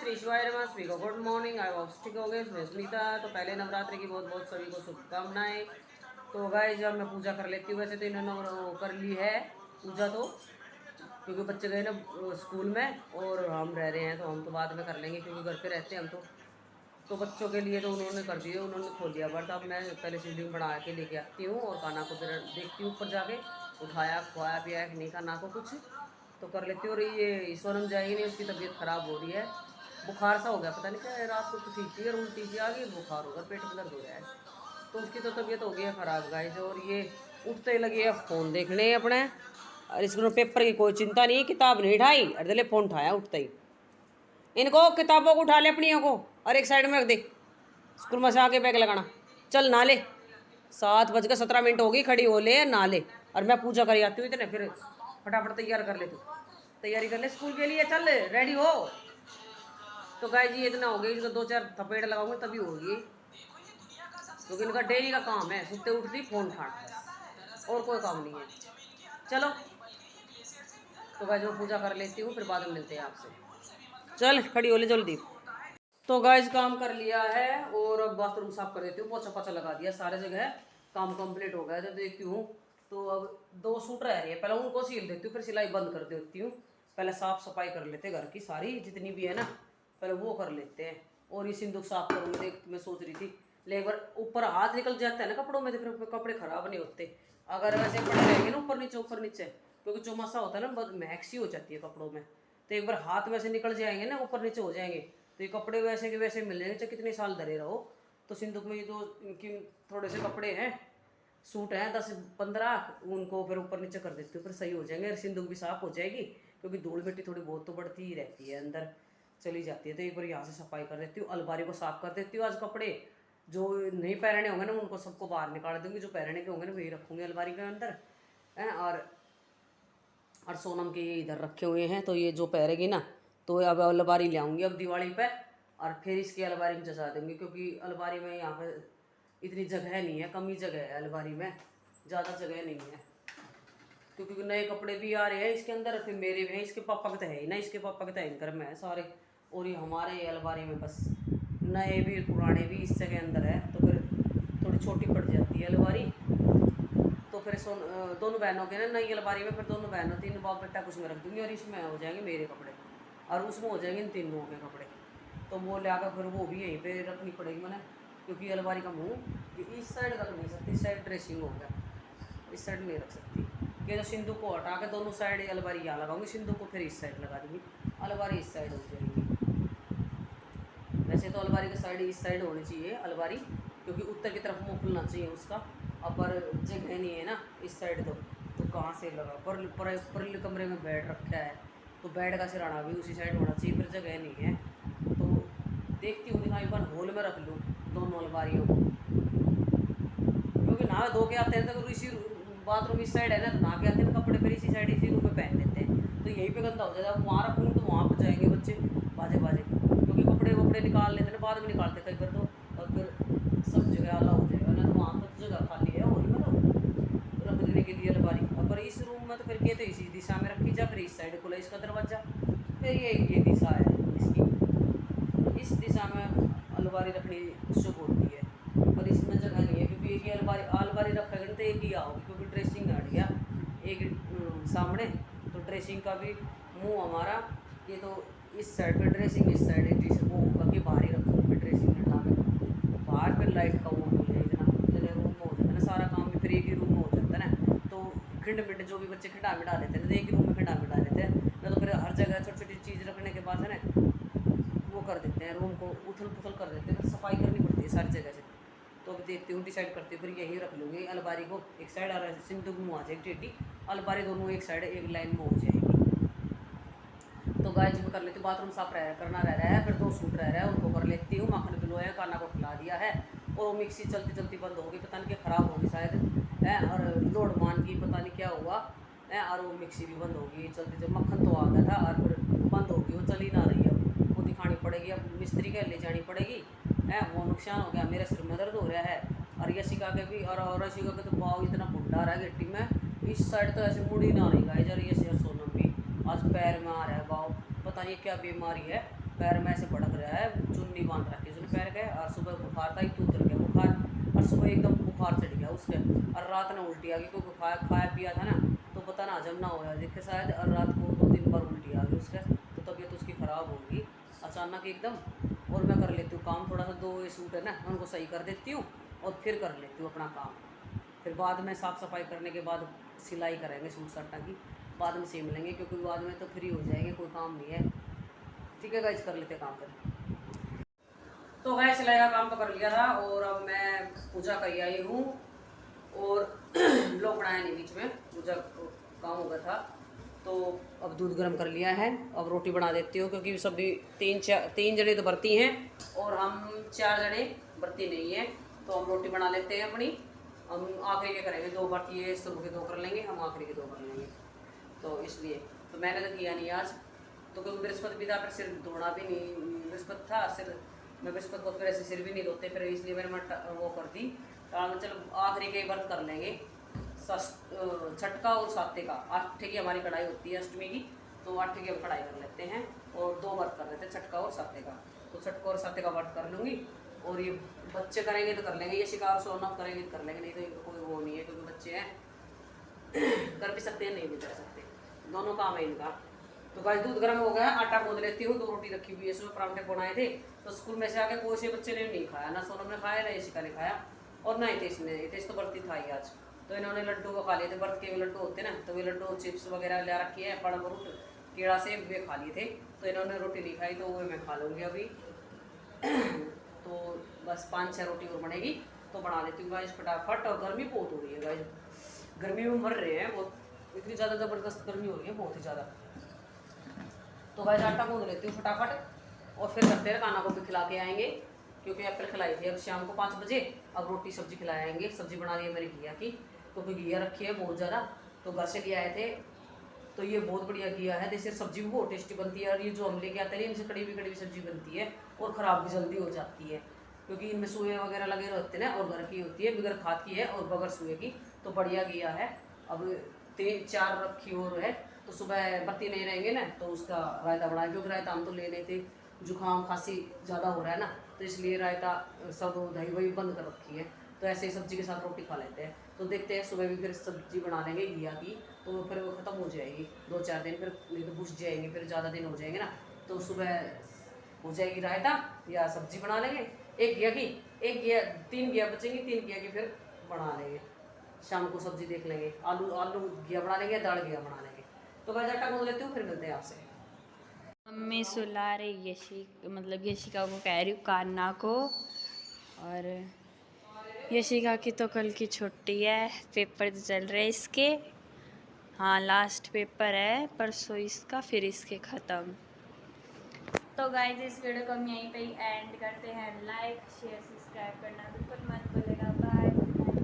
श्री शिवाय नमः। सभी को गुड मॉर्निंग। आई होप ठीक हो गए। मैं स्मिता। तो पहले नवरात्रि की बहुत बहुत सभी को शुभकामनाएं। तो गाइस जब मैं पूजा कर लेती हूँ, वैसे तो इन्होंने वो कर ली है पूजा, तो क्योंकि बच्चे गए ना स्कूल में और हम रह रहे हैं, तो हम तो बाद में कर लेंगे क्योंकि घर पे रहते हैं हम तो बच्चों के लिए तो उन्होंने कर दिए, उन्होंने खोल दिया। बट अब मैं पहले शिवलिंग बना के लेके आती हूँ और काना को जरा देखती हूँ ऊपर जाके, उठाया खुआया पिया कि नहीं काना को कुछ, तो कर लेती हूँ। और ये सोनम जाएगी नहीं, उसकी तबीयत ख़राब हो रही है, बुखार सा हो गया, पता नहीं क्या है, रात को तो ठीक थी और उल्टी सी आ गई, बुखार होगा, पेट में दर्द हो रहा है, तो उसकी तो तबीयत हो गई है ख़राब गाइस। और ये उठते ही लगी है फ़ोन देखने अपने, और इसको पेपर की कोई चिंता नहीं, किताब नहीं उठाई, अरे फ़ोन उठाया उठते ही। इनको किताबों को उठा ले अपनियों को और एक साइड में रख दे, स्कूल में से आके बैग लगाना। चल ना ले, 7:17 हो गई, खड़ी हो ले ना ले, और मैं पूजा कर आती हूँ इतने, फिर फटाफट तैयार कर ले, तू तैयारी कर ले स्कूल के लिए, चल रेडी हो। तो गाय जी इतना हो गया, इसको 2-4 थपेड़ लगाऊंगे तभी होगी, क्योंकि इनका डेली का काम है सुबह उठती फोन उठाना, और कोई काम नहीं है। चलो तो गाय मैं पूजा कर लेती हूँ, फिर बाद में मिलते हैं आपसे। चल खड़ी हो ले जल्दी। तो गाइस काम कर लिया है और अब बाथरूम साफ कर देती हूँ, पोछा पोछा लगा दिया सारे जगह, काम कंप्लीट हो गया। तो देखती हूँ, तो अब 2 सूट रह रही है, पहले उनको सील देती हूँ, फिर सिलाई बंद कर देती हूँ। पहले साफ सफाई कर लेते हैं घर की सारी जितनी भी है ना, पहले वो कर लेते हैं। और ये सिंदूक साफ करूँगी, देख मैं सोच रही थी, लेकिन ऊपर हाथ निकल जाता है ना कपड़ों में, तो फिर कपड़े खराब नहीं होते। अगर वैसे पड़े रहेंगे ना ऊपर नीचे, क्योंकि चौमासा होता है ना, बहुत महक सी हो जाती है कपड़ों में, तो एक बार हाथ में से निकल जाएंगे ना, ऊपर नीचे हो जाएंगे, तो ये कपड़े वैसे के वैसे मिल जाएंगे, चाहे कितने साल धरे रहो। तो सिंदूक में ये तो इनकी थोड़े से कपड़े हैं, सूट हैं 10-15, उनको फिर ऊपर नीचे कर देती हूँ, फिर सही हो जाएंगे और सिंदूक भी साफ हो जाएगी, क्योंकि धूल मिट्टी थोड़ी बहुत तो बढ़ती ही रहती है, अंदर चली जाती है। तो एक बार यहाँ से सफाई कर देती हूँ, अलमारी को साफ कर देती हूँ। आज कपड़े जो नहीं पहनने होंगे ना, उनको सबको बाहर निकाल दूंगी, जो पहनने के होंगे ना वही रखूँगी अलमारी के अंदर हैं। और सोनम के ये इधर रखे हुए हैं, तो ये जो पहरेगी ना, तो अब अलमारी ले आऊँगी अब दिवाली पे, और फिर इसकी अलमारी में जचा देंगे, क्योंकि अलमारी में यहाँ पे इतनी जगह नहीं है, कम ही जगह है अलमारी में, ज़्यादा जगह नहीं है, क्योंकि नए कपड़े भी आ रहे हैं इसके अंदर, फिर मेरे भी हैं, इसके पापा के तो है ही ना, इसके पापा के तो एंकर में है सारे, और ये हमारे अलमारी में बस नए भी पुराने भी इस जगह अंदर है, तो फिर थोड़ी छोटी पड़ जाती है अलमारी। तो फिर दोनों बहनों के ना नई अलमारी में, फिर दोनों बहनों 3 बाप बेटा कुछ में रख दूँगी, और इसमें हो जाएंगे मेरे कपड़े, और उसमें हो जाएंगे इन तीनों के कपड़े। तो वो ले आकर फिर वो भी यहीं पे रखनी पड़ेगी मैंने, क्योंकि अलमारी का मुँह इस साइड रख नहीं सकती, इस साइड ड्रेसिंग हो गया, इस साइड नहीं रख सकती। ये तो सिंधु को हटा के दोनों साइड अलमारी यहाँ लगाऊंगी, सिंधु को फिर इस साइड लगा दूँगी, अलमारी इस साइड हो जाएगी। वैसे तो अलमारी की साइड इस साइड होनी चाहिए अलमारी, क्योंकि उत्तर की तरफ मुँह खुलना चाहिए उसका, अब पर जगह नहीं है ना इस साइड, तो कहाँ से लगा, पर कमरे में बेड रखा है, तो बेड का सिराना भी उसी साइड होना चाहिए, फिर जगह नहीं है। तो देखती हूँ यहाँ एक बार होल में रख लूँ दोनों अलमारियों को, क्योंकि नहा धो के आते हैं तो इसी बाथरूम इस साइड है ना, तो नहा के आते हैं कपड़े फिर इसी साइड इसी रूम में पहन लेते हैं, तो यहीं पे गंदा हो जाएगा। वहाँ रखूँगी तो वहाँ पर जाएंगे बच्चे बाजे बाजे, क्योंकि कपड़े वपड़े निकाल लेते हैं, बाद में निकालते कई बार तो, और फिर सब जगह आला हो जाएगा ना, तो वहाँ पर जगह खाली है और मतलब रख देने के लिए अलमारी। और इस रूम में तो फिर कहते इसी दिशा में रखी जा, फिर इस साइड खुला इसका दरवाजा, फिर ये दिशा है इसकी, इस दिशा में अलमारी रखनी शुभ होती है, पर इसमें जगह नहीं है, क्योंकि एक ही अलमारी रखेंगे तो एक ही आओगी, क्योंकि ड्रेसिंग हट गया एक सामने, तो ड्रेसिंग का भी मुंह हमारा ये तो इस साइड पे, ड्रेसिंग इस साइड है, टी-शर्ट वो करके बाहर ही रखूँगी, ड्रेसिंग हटा के बाहर, फिर लाइट का वो हो जाए इतना रूम में हो जाता है ना सारा काम भी, फिर एक ही रूम में हो जाता है ना, तो खिंड मिंड जो भी बच्चे खिंडा मिटा लेते हैं, तो एक ही रूम में खिंडा मिटा लेते हैं ना, तो फिर हर जगह छोटी छोटी चीज़ रखने के बाद है ना वो कर देते हैं, रूम को उथल पुथल कर देते हैं, तो सफाई करनी पड़ती है सारी जगह से। तो अभी देखती हूँ, डिसाइड करती हूँ, फिर यहीं रख लूँगी अलमारी को एक साइड, और सिंधु मुँह आ जाएगी टेढ़ी, अलमारी दोनों एक साइड एक लाइन में हो जाएगी। तो गाय जी में कर लेती हूँ, बाथरूम साफ करना रह रहा है, फिर 2 सूट रह रहा है उनको कर लेती हूँ, माखन भिगोया, काना को खिला दिया है, और वो मिक्सी चलती चलती बंद होगी, पता नहीं क्या ख़राब होगी शायद है, और लोड मान की पता नहीं क्या हुआ है, और वो मिक्सी भी बंद होगी चलती, जब मक्खन तो आ गया था और फिर बंद होगी, वो चल ही ना रही, अब वो दिखानी पड़ेगी, अब मिस्त्री के ले जानी पड़ेगी है, वो नुकसान हो गया, मेरे सिर में दर्द हो रहा है, और यशिका के भी, और यशिका के तो पाँव इतना भुंडा रहा है गिट्टी में, इस साइड तो ऐसे मुड़ी ना रही गाइस, और ये सोनम भी आज पैर में आ रहा है गाँव, पता नहीं क्या बीमारी है, पैर में ऐसे भड़क रहा है, चुन्नी बांध रखी है उसने पैर के, और सुबह बुखार था, एक तो उतर गया बुखार, और सुबह एकदम बुखार चढ़ गया उसके, और रात में उल्टी आ गई क्योंकि खाया पिया था ना, तो पता ना हजम ना होया देखे शायद, और रात को 2-3 बार उल्टी आ गई उसके, तो तबीयत उसकी ख़राब होगी अचानक एकदम। और मैं कर लेती हूँ काम थोड़ा सा, 2 सूट है ना उनको सही कर देती हूँ और फिर कर लेती हूँ अपना काम। फिर बाद में साफ़ सफाई करने के बाद सिलाई करेंगे सूट साटा की, बाद में सिल लेंगे क्योंकि बाद में तो फ्री हो जाएंगे, कोई काम नहीं है। ठीक है गाइस, कर लेते काम फिर। तो गाइस सिलाई का काम तो कर लिया था, और अब मैं पूजा कर आई हूँ, और लोग बनाया नहीं बीच में, पूजा काम हो गया था, तो अब दूध गर्म कर लिया है, अब रोटी बना देती हूँ क्योंकि सभी 3 जने तो बरती हैं और हम 4 जने बरती नहीं हैं, तो हम रोटी बना लेते हैं अपनी। हम आखिरी के करेंगे, 2 बरती है, सुबह के 2 कर लेंगे, हम आखिरी के 2 कर लेंगे, तो इसलिए तो मैंने तो किया नहीं आज, तो क्योंकि बृहस्पति पिता पर सिर धोना भी नहीं, बृहस्पति था सिर, मैं बृहस्पति को फिर ऐसे सिर भी नहीं धोते, फिर इसलिए मैंने वो कर दी, चलो आखिरी के व्रत कर लेंगे, छठ का और साते का। 8 की हमारी कढ़ाई होती है अष्टमी की, तो 8 की हम कढ़ाई कर लेते हैं और 2 व्रत कर लेते हैं, छठ का और साते का, तो छठ का और साते का व्रत कर लूँगी। और ये बच्चे करेंगे तो कर लेंगे, ये शिकार सोना करेंगे तो कर लेंगे, नहीं तो कोई वो नहीं है क्योंकि बच्चे हैं कर भी सकते हैं नहीं भी कर सकते, दोनों काम है इनका। तो गाइस दूध गर्म हो गया, आटा गूंद लेती हूँ, 2 रोटी रखी हुई है, इसमें परांठे बनाए थे, तो स्कूल में से आके कोई से बच्चे ने नहीं खाया, ना सोनम ने खाया ना यशिका ने खाया, और ना हितेश ने, हितेश तो बर्ती था ही आज, तो इन्होंने लड्डू को खा लिए थे, बर्त के लड्डू होते ना, तो वे लड्डू चिप्स वगैरह ले रखी है, पड़ फ्रूट केड़ा से वे खा लिए थे, तो इन्होंने रोटी नहीं खाई, तो वो मैं खा लूँगी अभी। तो बस 5-6 रोटी और बनेगी तो बना लेती हूँ गाइस फटाफट। और गर्मी बहुत हो रही है गाइस, गर्मी में मर रहे हैं बहुत, इतनी ज़्यादा ज़बरदस्त गर्मी हो रही है, बहुत ही ज़्यादा। तो गाइस आटा गूंद लेती हूँ फटाफट, और फिर करते हैं खाना को भी खिला के आएंगे, क्योंकि एप्पल खिलाई थी अब शाम को 5 बजे, अब रोटी सब्जी खिलाएंगे। सब्जी बना रही है मेरी घिया की, क्योंकि घिया रखी है बहुत ज़्यादा, तो घर से ले आए थे, तो ये बहुत बढ़िया घिया है, जैसे सब्जी भी बहुत टेस्टी बनती है, और ये जो हम लेके आते हैं इनसे कड़ी भी सब्जी बनती है, और ख़राब भी जल्दी हो जाती है, क्योंकि इनमें सुए वगैरह लगे रहते हैं, और घर की होती है, बगैर खाद की है और बगैर सुए की, तो बढ़िया घिया है। अब 3-4 रखी और है, तो सुबह बत्ती नहीं रहेंगे ना, तो उसका रायता बनाया, क्योंकि रायता हम तो ले रहे थे, जुकाम खांसी ज़्यादा हो रहा है ना, तो इसलिए रायता सब दही वही बंद कर रखी है, तो ऐसे ही सब्जी के साथ रोटी खा लेते हैं। तो देखते हैं सुबह भी फिर सब्जी बना लेंगे घिया की, तो फिर वो ख़त्म हो जाएगी 2-4 दिन, फिर नहीं तो बुझ जाएंगे, फिर ज़्यादा दिन हो जाएंगे ना, तो सुबह हो जाएगी रायता या सब्जी बना लेंगे, एक घिया की, एक घिया 3 घिया बचेंगी, 3 घिया की फिर बना लेंगे, शाम को सब्जी देख लेंगे, आलू घिया बना लेंगे, दाल घिया बना लेंगे। तो गाइस आटा गूंद लेती हूँ, फिर मिलते हैं आपसे। मम्मी सुला रही यशिका को, कह रही हूँ कान्ना को, और यशिका की तो कल की छुट्टी है, पेपर तो चल रहे हैं इसके, हाँ लास्ट पेपर है परसों इसका, फिर इसके ख़त्म। तो गाइस इस वीडियो को हम यहीं पे ही एंड करते हैं, लाइक शेयर सब्सक्राइब करना बिल्कुल मत भूलिए।